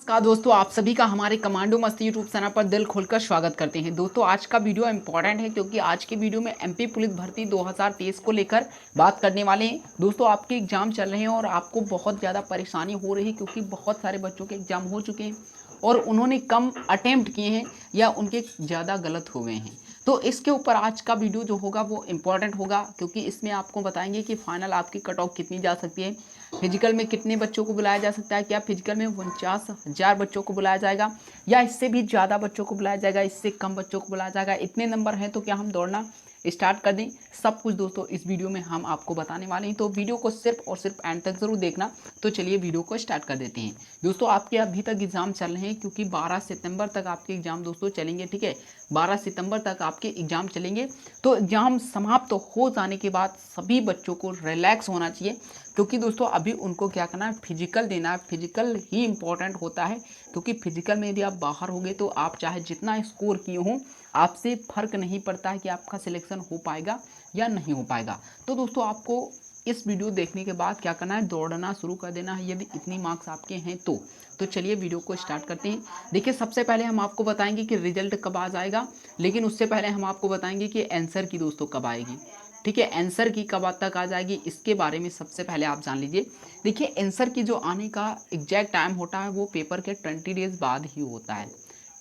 नमस्कार दोस्तों, आप सभी का हमारे कमांडो मस्ती यूट्यूब चैनल पर दिल खोलकर स्वागत करते हैं। दोस्तों आज का वीडियो इंपॉर्टेंट है क्योंकि आज के वीडियो में एमपी पुलिस भर्ती 2023 को लेकर बात करने वाले हैं। दोस्तों आपके एग्जाम चल रहे हैं और आपको बहुत ज़्यादा परेशानी हो रही है क्योंकि बहुत सारे बच्चों के एग्जाम हो चुके हैं और उन्होंने कम अटेम्प्ट किए हैं या उनके ज़्यादा गलत हो गए हैं। तो इसके ऊपर आज का वीडियो जो होगा वो इम्पॉर्टेंट होगा क्योंकि इसमें आपको बताएंगे कि फाइनल आपकी कट ऑफ कितनी जा सकती है, फिजिकल में कितने बच्चों को बुलाया जा सकता है, क्या फिजिकल में 49,000 बच्चों को बुलाया जाएगा या इससे भी ज़्यादा बच्चों को बुलाया जाएगा, इससे कम बच्चों को बुलाया जाएगा, इतने नंबर हैं तो क्या हम दौड़ना स्टार्ट कर दें। सब कुछ दोस्तों इस वीडियो में हम आपको बताने वाले हैं, तो वीडियो को सिर्फ और सिर्फ एंड तक ज़रूर देखना। तो चलिए वीडियो को स्टार्ट कर देते हैं। दोस्तों आपके अभी तक एग्ज़ाम चल रहे हैं क्योंकि 12 सितंबर तक आपके एग्ज़ाम दोस्तों चलेंगे, ठीक है। 12 सितंबर तक आपके एग्ज़ाम चलेंगे। तो एग्ज़ाम समाप्त हो जाने के बाद सभी बच्चों को रिलैक्स होना चाहिए क्योंकि दोस्तों अभी उनको क्या करना है, फिजिकल देना है। फिजिकल ही इंपॉर्टेंट होता है क्योंकि फिजिकल में यदि आप बाहर होंगे तो आप चाहे जितना स्कोर किए हों, आपसे फ़र्क नहीं पड़ता है कि आपका सिलेक्शन हो पाएगा या नहीं हो पाएगा। तो दोस्तों आपको इस वीडियो देखने के बाद क्या करना है, दौड़ना शुरू कर देना है यदि इतनी मार्क्स आपके हैं तो चलिए वीडियो को स्टार्ट करते हैं। देखिए सबसे पहले हम आपको बताएंगे कि रिजल्ट कब आ जाएगा, लेकिन उससे पहले हम आपको बताएंगे कि आंसर की दोस्तों कब आएगी, ठीक है। आंसर की कब तक आ जाएगी इसके बारे में सबसे पहले आप जान लीजिए। देखिए आंसर की जो आने का एग्जैक्ट टाइम होता है वो पेपर के 20 डेज बाद ही होता है,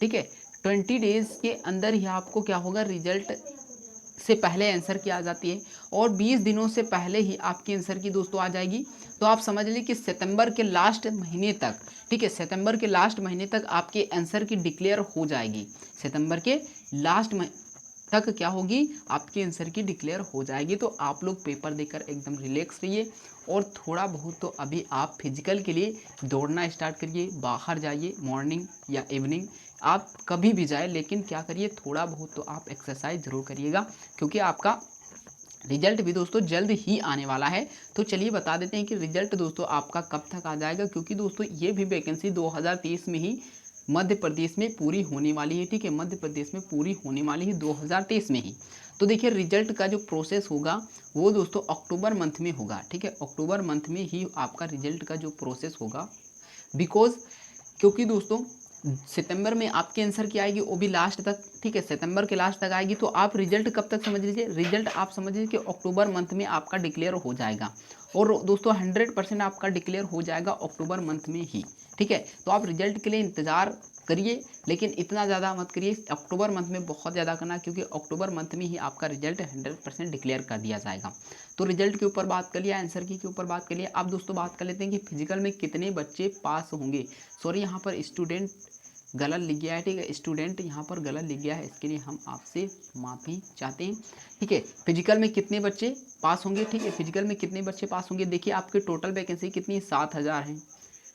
ठीक है। 20 डेज के अंदर ही आपको क्या होगा, रिजल्ट से पहले आंसर की आ जाती है और 20 दिनों से पहले ही आपकी आंसर की दोस्तों आ जाएगी। तो आप समझ लीजिए कि सितंबर के लास्ट महीने तक, ठीक है, सितंबर के लास्ट महीने तक आपके आंसर की डिक्लेयर हो जाएगी। सितंबर के लास्ट तक क्या होगी, आपकी आंसर की डिक्लेयर हो जाएगी। तो आप लोग पेपर देकर एकदम रिलैक्स रहिए और थोड़ा बहुत तो अभी आप फिजिकल के लिए दौड़ना स्टार्ट करिए, बाहर जाइए, मॉर्निंग या इवनिंग आप कभी भी जाए, लेकिन क्या करिए थोड़ा बहुत तो आप एक्सरसाइज ज़रूर करिएगा क्योंकि आपका रिजल्ट भी दोस्तों जल्द ही आने वाला है। तो चलिए बता देते हैं कि रिजल्ट दोस्तों आपका कब तक आ जाएगा, क्योंकि दोस्तों ये भी वैकेंसी 2023 में ही मध्य प्रदेश में पूरी होने वाली है, ठीक है। मध्य प्रदेश में पूरी होने वाली है 2023 में ही। तो देखिए रिजल्ट का जो प्रोसेस होगा वो दोस्तों अक्टूबर मंथ में होगा, ठीक है। अक्टूबर मंथ में ही आपका रिजल्ट का जो प्रोसेस होगा, बिकॉज क्योंकि दोस्तों सितंबर में आपके आंसर की आएगी वो भी लास्ट तक, ठीक है, सितंबर के लास्ट तक आएगी। तो आप रिजल्ट कब तक समझ लीजिए, रिजल्ट आप समझ लीजिए कि अक्टूबर मंथ में आपका डिक्लेयर हो जाएगा और दोस्तों 100% आपका डिक्लेयर हो जाएगा अक्टूबर मंथ में ही, ठीक है। तो आप रिजल्ट के लिए इंतज़ार करिए, लेकिन इतना ज़्यादा मत करिए, अक्टूबर मंथ में बहुत ज़्यादा करना क्योंकि अक्टूबर मंथ में ही आपका रिजल्ट 100% डिक्लेयर कर दिया जाएगा। तो रिजल्ट के ऊपर बात कर लिया, आंसर की के ऊपर बात कर लिया। अब दोस्तों बात कर लेते हैं कि फिजिकल में कितने बच्चे पास होंगे। सॉरी यहाँ पर स्टूडेंट गलत लिख गया है, ठीक है, स्टूडेंट यहाँ पर गलत लिख गया है, इसके लिए हम आपसे माफ़ी चाहते हैं, ठीक है। फिजिकल में कितने बच्चे पास होंगे, ठीक है, फिजिकल में कितने बच्चे पास होंगे। देखिए आपके टोटल वैकेंसी कितनी, 7,000 है,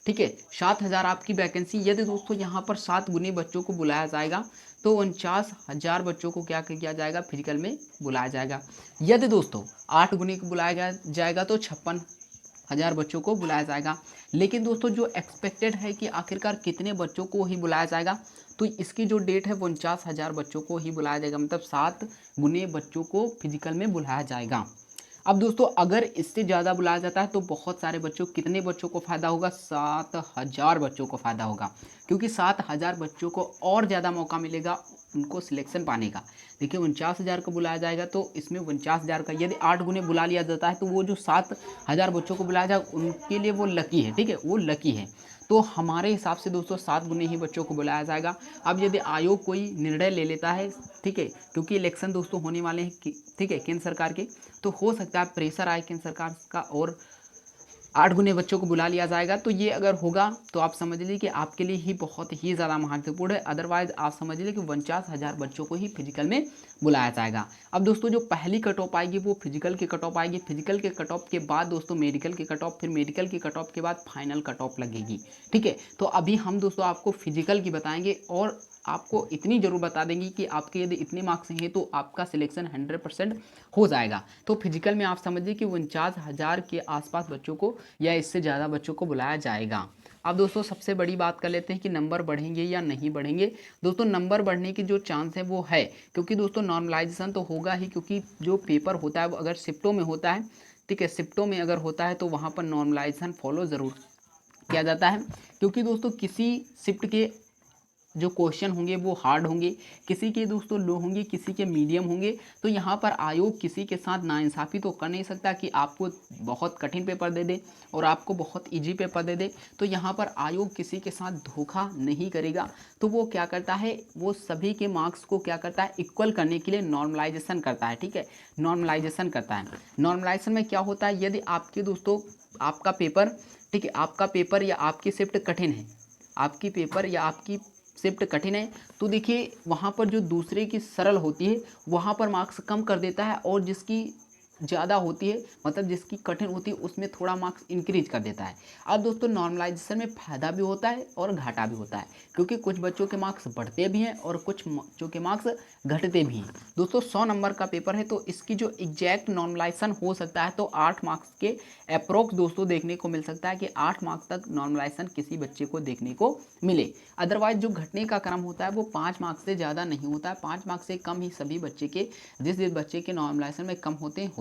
ठीक है। 7,000 आपकी वैकेंसी, यदि दोस्तों यहाँ पर 7 गुने बच्चों को बुलाया जाएगा तो 49,000 बच्चों को क्या किया जाएगा, फिजिकल में बुलाया जाएगा। यदि दोस्तों 8 गुने को बुलाया जाएगा तो 56,000 बच्चों को बुलाया जाएगा। लेकिन दोस्तों जो एक्सपेक्टेड है कि आखिरकार कितने बच्चों को ही बुलाया जाएगा, तो इसकी जो डेट है 49,000 बच्चों को ही बुलाया जाएगा, मतलब 7 गुने बच्चों को फिजिकल में बुलाया जाएगा। अब दोस्तों अगर इससे ज़्यादा बुलाया जाता है तो बहुत सारे बच्चों, कितने बच्चों को फ़ायदा होगा, 7,000 बच्चों को फ़ायदा होगा क्योंकि 7,000 बच्चों को और ज़्यादा मौका मिलेगा उनको सिलेक्शन पाने का। देखिए 49,000 को बुलाया जाएगा तो इसमें 49,000 का यदि 8 गुने बुला लिया जाता है तो वो जो 7,000 बच्चों को बुलाया जाए उनके लिए वो लकी है, ठीक है, वो लकी है। तो हमारे हिसाब से दोस्तों 7 गुने ही बच्चों को बुलाया जाएगा। अब यदि आयोग कोई निर्णय ले लेता है, ठीक है, क्योंकि इलेक्शन दोस्तों होने वाले हैं, ठीक है, केंद्र सरकार के, तो हो सकता है प्रेशर आए केंद्र सरकार का और 8 गुने बच्चों को बुला लिया जाएगा। तो ये अगर होगा तो आप समझ लीजिए कि आपके लिए ही बहुत ही ज़्यादा महत्वपूर्ण है। अदरवाइज आप समझ लीजिए कि 49,000 बच्चों को ही फिजिकल में बुलाया जाएगा। अब दोस्तों जो पहली कट ऑफ आएगी वो फिजिकल की कट ऑफ आएगी, फिजिकल के कट ऑफ के बाद दोस्तों मेडिकल की कट ऑफ, फिर मेडिकल की कट ऑफ के बाद फाइनल कट ऑफ लगेगी, ठीक है। तो अभी हम दोस्तों आपको फिजिकल की बताएंगे और आपको इतनी ज़रूर बता देंगे कि आपके यदि इतने मार्क्स हैं तो आपका सिलेक्शन 100% हो जाएगा। तो फिजिकल में आप समझिए कि 49,000 के आसपास बच्चों को या इससे ज़्यादा बच्चों को बुलाया जाएगा। अब दोस्तों सबसे बड़ी बात कर लेते हैं कि नंबर बढ़ेंगे या नहीं बढ़ेंगे। दोस्तों नंबर बढ़ने की जो चांस है वो है, क्योंकि दोस्तों नॉर्मलाइजेशन तो होगा ही, क्योंकि जो पेपर होता है वो अगर शिफ्टों में होता है, ठीक है, शिफ्टों में अगर होता है तो वहाँ पर नॉर्मलाइजेशन फॉलो ज़रूर किया जाता है, क्योंकि दोस्तों किसी शिफ्ट के जो क्वेश्चन होंगे वो हार्ड होंगे, किसी के दोस्तों लो होंगे, किसी के मीडियम होंगे। तो यहाँ पर आयोग किसी के साथ नाइंसाफ़ी तो कर नहीं सकता कि आपको बहुत कठिन पेपर दे दे और आपको बहुत इजी पेपर दे दे। तो यहाँ पर आयोग किसी के साथ धोखा नहीं करेगा। तो वो क्या करता है, वो सभी के मार्क्स को क्या करता है, इक्वल करने के लिए नॉर्मलाइजेशन करता है। ठीक है, नॉर्मलाइजेशन करता है। नॉर्मलाइजेशन में क्या होता है, यदि आपके दोस्तों आपका पेपर, ठीक है, आपका पेपर या आपकी शिफ्ट कठिन है, आपकी पेपर या आपकी शिफ्ट कठिन है, तो देखिए वहाँ पर जो दूसरे की सरल होती है वहाँ पर मार्क्स कम कर देता है, और जिसकी ज़्यादा होती है, मतलब जिसकी कठिन होती है, उसमें थोड़ा मार्क्स इंक्रीज कर देता है। अब दोस्तों नॉर्मलाइजेशन में फ़ायदा भी होता है और घाटा भी होता है, क्योंकि कुछ बच्चों के मार्क्स बढ़ते भी हैं और कुछ बच्चों के मार्क्स घटते भी हैं। दोस्तों 100 नंबर का पेपर है, तो इसकी जो एग्जैक्ट नॉर्मलाइजेशन हो सकता है तो 8 मार्क्स के अप्रोक्स दोस्तों देखने को मिल सकता है कि 8 मार्क्स तक नॉर्मलाइजेशन किसी बच्चे को देखने को मिले। अदरवाइज जो घटने का क्रम होता है वो 5 मार्क्स से ज़्यादा नहीं होता है, 5 मार्क्स से कम ही सभी बच्चे के, जिस बच्चे के नॉर्मलाइजेशन में कम होते हैं।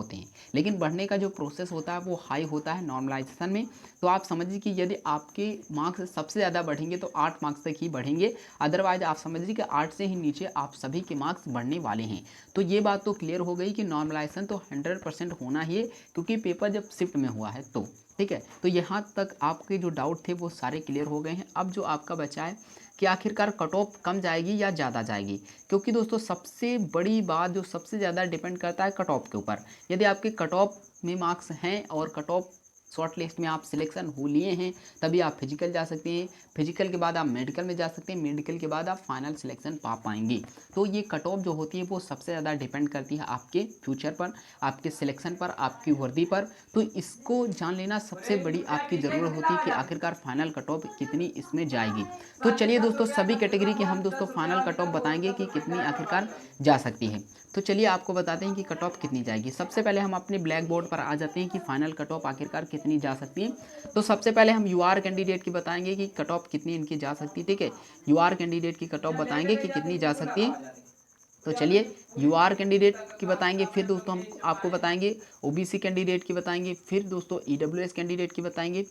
लेकिन बढ़ने का जो प्रोसेस होता है वो हाई होता है नॉर्मलाइजेशन में। तो आप समझिए कि यदि आपके मार्क्स सबसे ज़्यादा बढ़ेंगे तो 8 मार्क्स तक ही बढ़ेंगे, अदरवाइज आप समझिए कि 8 से ही नीचे आप सभी के मार्क्स बढ़ने वाले हैं। तो ये बात तो क्लियर हो गई कि नॉर्मलाइजेशन तो 100% होना ही है, क्योंकि पेपर जब शिफ्ट में हुआ है तो ठीक है। तो यहाँ तक आपके जो डाउट थे वो सारे क्लियर हो गए हैं। अब जो आपका बचा है कि आखिरकार कट ऑफ कम जाएगी या ज़्यादा जाएगी, क्योंकि दोस्तों सबसे बड़ी बात जो सबसे ज़्यादा डिपेंड करता है कट ऑफ के ऊपर। यदि आपके कट ऑफ में मार्क्स हैं और कट ऑफ शॉर्ट लिस्ट में आप सिलेक्शन हो लिए हैं, तभी आप फिजिकल जा सकते हैं, फिजिकल के बाद आप मेडिकल में जा सकते हैं, मेडिकल के बाद आप फाइनल सिलेक्शन पा पाएंगे। तो ये कट ऑफ जो होती है वो सबसे ज़्यादा डिपेंड करती है आपके फ्यूचर पर, आपके सिलेक्शन पर, आपकी वर्दी पर। तो इसको जान लेना सबसे बड़ी आपकी ज़रूरत होती है कि आखिरकार फाइनल कट ऑफ कितनी इसमें जाएगी। तो चलिए दोस्तों सभी कैटेगरी की हम दोस्तों फाइनल कट ऑफ बताएंगे कि कितनी आखिरकार जा सकती है। तो चलिए आपको बताते हैं कि कट ऑफ कितनी जाएगी। सबसे पहले हम अपने ब्लैक बोर्ड पर आ जाते हैं कि फाइनल कट ऑफ आखिरकार कितनी जा सकती है। तो सबसे पहले हम यूआर कैंडिडेट की बताएंगे कि कट ऑफ कितनी इनकी जा सकती है। ठीक है, यूआर कैंडिडेट की कट ऑफ बताएंगे कि कितनी जा सकती है। तो चलिए यूआर कैंडिडेट की बताएंगे, फिर दोस्तों हम आपको बताएंगे ओबीसी कैंडिडेट की बताएंगे, फिर दोस्तों ईडब्ल्यूएस कैंडिडेट की बताएंगे।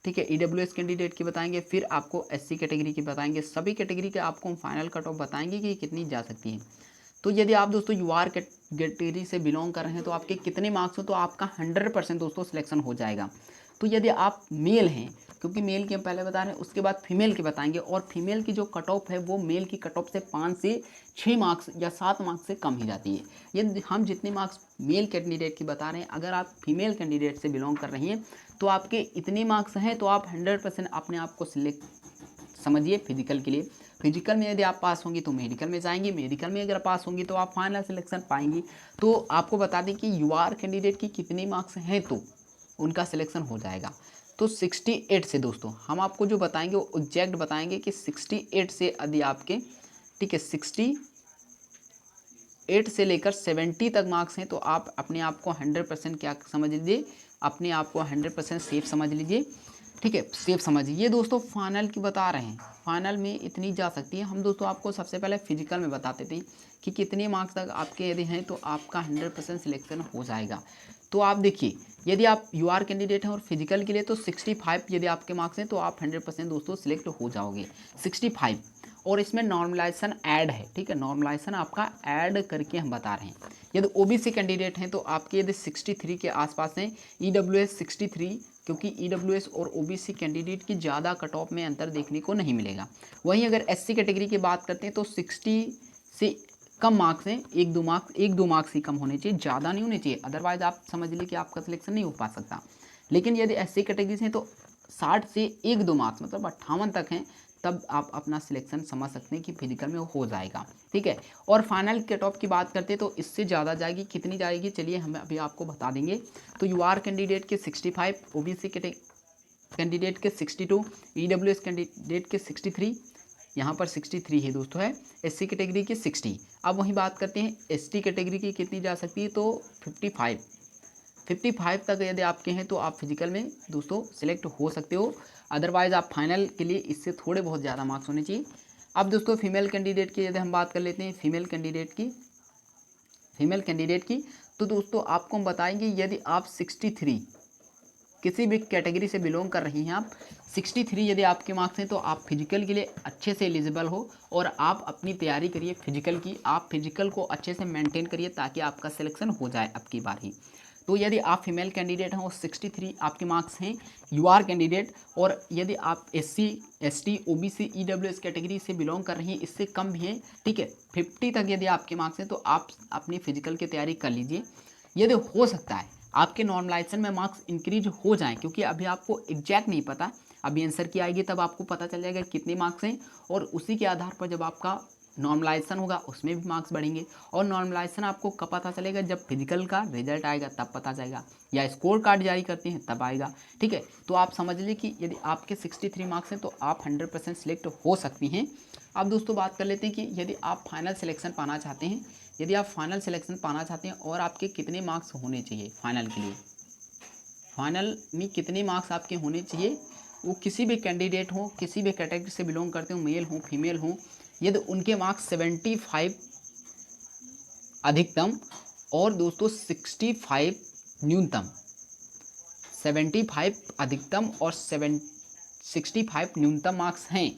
ठीक है, ईडब्ल्यूएस कैंडिडेट की बताएंगे, फिर आपको एससी कैटेगरी की बताएंगे। सभी कैटेगरी के आपको हम फाइनल कट ऑफ बताएंगे कि कितनी जा सकती है। तो यदि आप दोस्तों यूआर कैटेगरी से बिलोंग कर रहे हैं तो आपके कितने मार्क्स हो, तो आपका 100% दोस्तों सिलेक्शन हो जाएगा। तो यदि आप मेल हैं, क्योंकि मेल की हम पहले बता रहे हैं, उसके बाद फीमेल के बताएंगे, और फीमेल की जो कट ऑफ है वो मेल की कट ऑफ से 5 से 6 मार्क्स या 7 मार्क्स से कम ही जाती है। यदि हम जितने मार्क्स मेल कैंडिडेट की बता रहे हैं, अगर आप फीमेल कैंडिडेट से बिलोंग कर रही हैं तो आपके इतने मार्क्स हैं तो आप 100% अपने आप को सिलेक्ट समझिए फिजिकल के लिए। फिजिकल में यदि आप पास होंगी तो मेडिकल में जाएंगी, मेडिकल में अगर पास होंगी तो आप फाइनल सिलेक्शन पाएंगी। तो आपको बता दें कि यूआर कैंडिडेट की कितने मार्क्स हैं तो उनका सिलेक्शन हो जाएगा। तो 68 से दोस्तों हम आपको जो बताएंगे वो एग्जैक्ट बताएंगे कि 68 से यदि आपके, ठीक है, 68 से लेकर 70 तक मार्क्स हैं तो आप अपने आप को 100% क्या समझ लीजिए, अपने आप को 100% सेफ समझ लीजिए। ठीक है, सेफ समझिए। ये दोस्तों फाइनल की बता रहे हैं, फाइनल में इतनी जा सकती है। हम दोस्तों आपको सबसे पहले फिजिकल में बताते थे कि कितने मार्क्स तक आपके यदि हैं तो आपका 100% सिलेक्शन हो जाएगा। तो आप देखिए, यदि आप यूआर कैंडिडेट हैं और फिजिकल के लिए तो 65 यदि आपके मार्क्स हैं तो आप 100% दोस्तों सिलेक्ट हो जाओगे, 65। और इसमें नॉर्मलाइजेशन ऐड है, ठीक है, नॉर्मलाइजेशन आपका ऐड करके हम बता रहे हैं। यदि ओबीसी कैंडिडेट हैं तो आपके यदि 63 के आसपास हैं, ईडब्ल्यूएस 63, क्योंकि ईडब्ल्यूएस और ओबीसी कैंडिडेट की ज़्यादा कट ऑफ में अंतर देखने को नहीं मिलेगा। वहीं अगर एससी कैटेगरी की बात करते हैं तो 60 से कम मार्क्स हैं, एक दो मार्क्स ही कम होने चाहिए, ज़्यादा नहीं होने चाहिए, अदरवाइज आप समझ लीजिए कि आपका सिलेक्शन नहीं हो पा सकता। लेकिन यदि एससी कैटेगरी से हैं तो 60 से 1-2 मार्क्स मतलब 58 तक हैं, तब आप अपना सिलेक्शन समझ सकते हैं कि फिजिकल में हो जाएगा। ठीक है, और फाइनल कट ऑफ की बात करते हैं तो इससे ज़्यादा जाएगी, कितनी जाएगी चलिए हम अभी आपको बता देंगे। तो यूआर कैंडिडेट के 65, ओबीसी कैंडिडेट के 62, ईडब्ल्यूएस कैंडिडेट के 63, यहाँ पर 63 है दोस्तों है, एससी कैटेगरी की 60। अब वहीं बात करते हैं एसटी कैटेगरी की कितनी जा सकती है, तो 55 तक यदि आपके हैं तो आप फिजिकल में दोस्तों सिलेक्ट हो सकते हो, अदरवाइज आप फाइनल के लिए इससे थोड़े बहुत ज़्यादा मार्क्स होने चाहिए। अब दोस्तों फीमेल कैंडिडेट की यदि हम बात कर लेते हैं, फीमेल कैंडिडेट की तो दोस्तों आपको हम बताएंगे यदि आप 63 किसी भी कैटेगरी से बिलोंग कर रही हैं आप, 63 यदि आपके मार्क्स हैं तो आप फिजिकल के लिए अच्छे से एलिजिबल हो और आप अपनी तैयारी करिए फिजिकल की। आप फिजिकल को अच्छे से मेंटेन करिए ताकि आपका सिलेक्शन हो जाए अब की बार ही। तो यदि आप फीमेल कैंडिडेट हैं और 63 आपके मार्क्स हैं, यू आर कैंडिडेट। और यदि आप SC ST OBC EWS category से बिलोंग कर रही हैं, इससे कम भी हैं, ठीक है, 50 तक यदि आपके मार्क्स हैं तो आप अपनी फिजिकल की तैयारी कर लीजिए। यदि हो सकता है आपके नॉर्मलाइजेशन में मार्क्स इंक्रीज हो जाएं, क्योंकि अभी आपको एग्जैक्ट नहीं पता, अभी आंसर की आएगी तब आपको पता चल जाएगा कितने मार्क्स हैं, और उसी के आधार पर जब आपका नॉर्मलाइजेशन होगा उसमें भी मार्क्स बढ़ेंगे। और नॉर्मलाइजेशन आपको कब पता चलेगा, जब फिजिकल का रिजल्ट आएगा तब पता चलेगा, या स्कोर कार्ड जारी करते हैं तब आएगा, ठीक है। तो आप समझ लीजिए कि यदि आपके 63 मार्क्स हैं तो आप 100% सिलेक्ट हो सकती हैं। अब दोस्तों बात कर लेते हैं कि यदि आप फाइनल सिलेक्शन पाना चाहते हैं, यदि आप फाइनल सिलेक्शन पाना चाहते हैं और आपके कितने मार्क्स होने चाहिए फाइनल के लिए, फाइनल में कितने मार्क्स आपके होने चाहिए, वो किसी भी कैंडिडेट हो, किसी भी कैटेगरी से बिलोंग करते हो, मेल हो फीमेल हो, यदि उनके मार्क्स 75 अधिकतम और दोस्तों 65 न्यूनतम, 75 अधिकतम और 65 न्यूनतम मार्क्स हैं,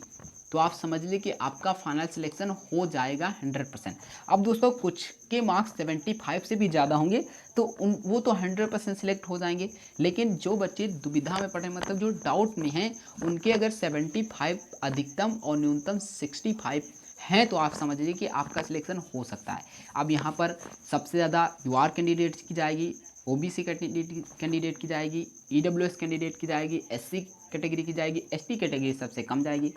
तो आप समझ लीजिए कि आपका फाइनल सिलेक्शन हो जाएगा 100%। अब दोस्तों कुछ के मार्क्स 75 से भी ज़्यादा होंगे तो वो तो 100% सिलेक्ट हो जाएंगे, लेकिन जो बच्चे दुविधा में पड़े, मतलब जो डाउट में हैं, उनके अगर 75 अधिकतम और न्यूनतम 65 हैं तो आप समझ लीजिए कि आपका सिलेक्शन हो सकता है। अब यहाँ पर सबसे ज़्यादा यूआर कैंडिडेट्स की जाएगी, OBC कैंडिडेट की जाएगी, EWS कैंडिडेट की जाएगी, SC कैटेगरी की जाएगी, ST कैटेगरी सबसे कम जाएगी।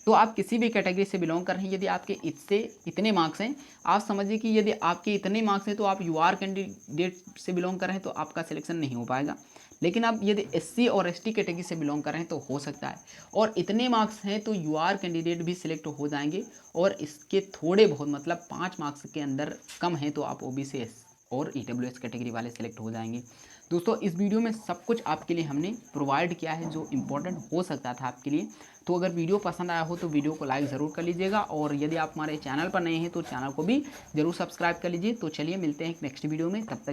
तो आप किसी भी कैटेगरी से बिलोंग कर रहे हैं, यदि आपके इससे इतने मार्क्स हैं, आप समझिए कि यदि आपके इतने मार्क्स हैं तो आप यूआर कैंडिडेट से बिलोंग कर रहे हैं तो आपका सिलेक्शन नहीं हो पाएगा। लेकिन आप यदि SC और ST कैटेगरी से बिलोंग कर रहे हैं तो हो सकता है, और इतने मार्क्स हैं तो यूआर कैंडिडेट भी सिलेक्ट हो जाएंगे, और इसके थोड़े बहुत मतलब 5 मार्क्स के अंदर कम है तो आप OBC और EWS कैटेगरी वाले सिलेक्ट हो जाएंगे। दोस्तों इस वीडियो में सब कुछ आपके लिए हमने प्रोवाइड किया है जो इम्पोर्टेंट हो सकता था आपके लिए। तो अगर वीडियो पसंद आया हो तो वीडियो को लाइक ज़रूर कर लीजिएगा, और यदि आप हमारे चैनल पर नए हैं तो चैनल को भी ज़रूर सब्सक्राइब कर लीजिए। तो चलिए मिलते हैं एक नेक्स्ट वीडियो में, तब तक